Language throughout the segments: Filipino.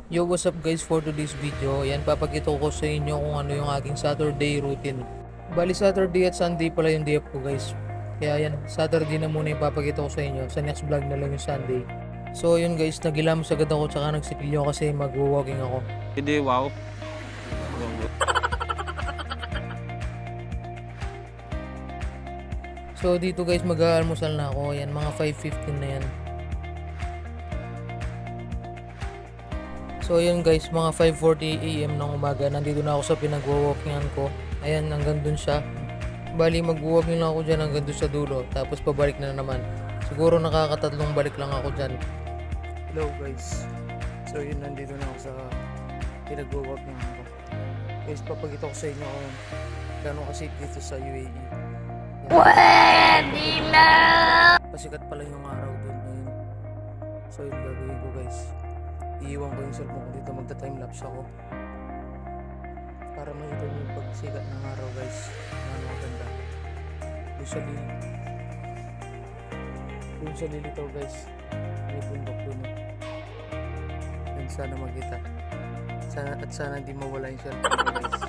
Yo, what's up guys, for today's video, yan papakita ko sa inyo kung ano yung aking Saturday routine. Bali Saturday at Sunday pala yung day off ko guys. Kaya yan, Saturday na muna yung papakita ko sa inyo, sa next vlog na lang yung Sunday. So yun guys, nagilamos agad ako tsaka nagsipilyo kasi mag-walking ako. Hindi, wow. So dito guys, mag-aalmusal na ako, yan mga 5:15 na yan. So yun guys, mga 5:40 AM ng umaga, nandito na ako sa pinag-walkingan ko. Ayan, hanggang dun siya. Bali mag-walking lang ako dyan hanggang dun sa dulo, tapos pabalik na naman. Siguro nakakatatlong balik lang ako dyan. Hello guys. So yun, nandito na ako sa pinag-walkingan ko. Guys, papakita ko sa inyo kung gano'ng kasafe dito sa UAE. Pwede na! Pasikat pala yung araw dun ngayon. So yun gagawin ko guys. Iiwan ko yung cellphone ko dito, magta-timelapse ako para makita nyo yung pagsikat ng araw guys na ano maganda. Dun sa lilitaw guys, may bundok dun yan, sana makita at sana hindi mawala yung cellphone ko guys.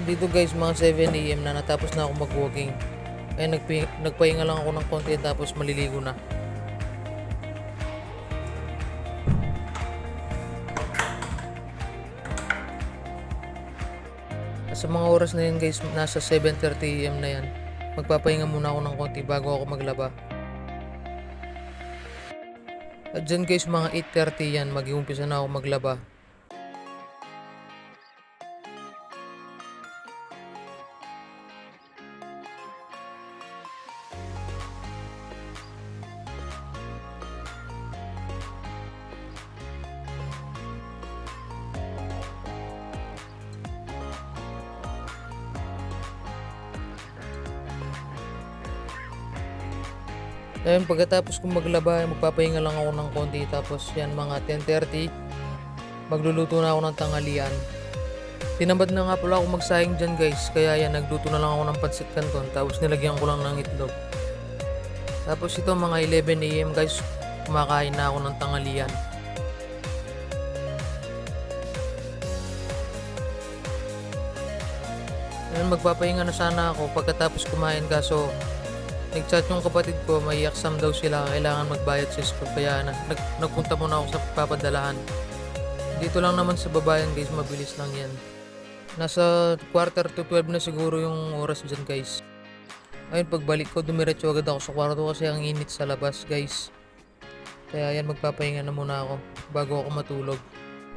Dito guys, mga 7 AM na, natapos na ako mag-walking. Ay nagpahinga lang ako ng konti tapos maliligo na. Sa mga oras na yun guys, nasa 7:30 AM na yan. Magpapahinga muna ako ng konti bago ako maglaba. At dyan guys, mga 8:30 yan, mag-uumpisa na ako maglaba. Ayun, pagkatapos kong maglaba, magpapahinga lang ako ng konti. Tapos yan, mga 10:30, magluluto na ako ng tanghalian. Tinamad na nga pala ako magsayang dyan guys, kaya yan, nagluto na lang ako ng pancit canton. Tapos nilagyan ko lang ng itlog. Tapos ito, mga 11 AM guys, kumakain na ako ng tanghalian. Ayun, magpapahinga na sana ako pagkatapos kumain, kaso nag-chat yung kapatid ko, may exam daw sila, kailangan magbayad sa school, kaya nagpunta muna ako sa papadalahan. Dito lang naman sa babayan guys, mabilis lang yan. Nasa 11:45 na siguro yung oras dyan guys. Ayun, pagbalik ko, dumiretso agad ako sa kwarto kasi ang init sa labas guys. Kaya yan, magpapahinga na muna ako bago ako matulog.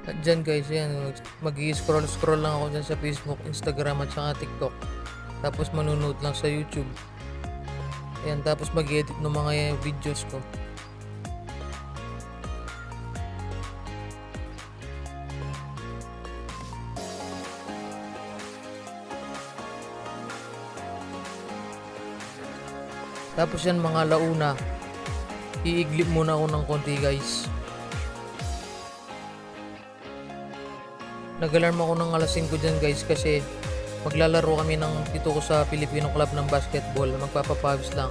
At dyan guys, yan, mag-i-scroll lang ako dyan sa Facebook, Instagram at saka TikTok. Tapos manunood lang sa YouTube. Ayan, tapos mag-edit ng mga videos ko. Tapos yan, mga launa, iiglip muna ako ng konti guys. Nag-alarm ako ng alas 5 dyan guys kasi maglalaro kami ng dito ko sa Filipino Club ng basketball. Magpapapawis lang.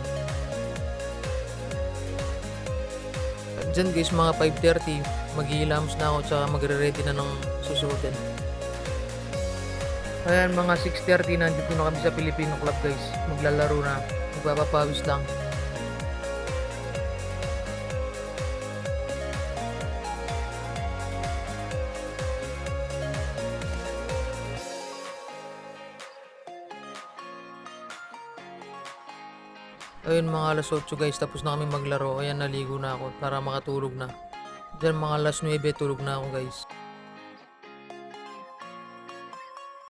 At dyan guys, mga 5:30, maghihilamos na ako tsaka magre-ready na ng susuotin. Ayan, mga 6:30, nandito na kami sa Filipino Club guys. Maglalaro na. Magpapapawis lang. Ayun, mga alas 8 guys, tapos na kami maglaro. Ayan, naligo na ako para makatulog na. Diyan mga alas 9, tulog na ako guys.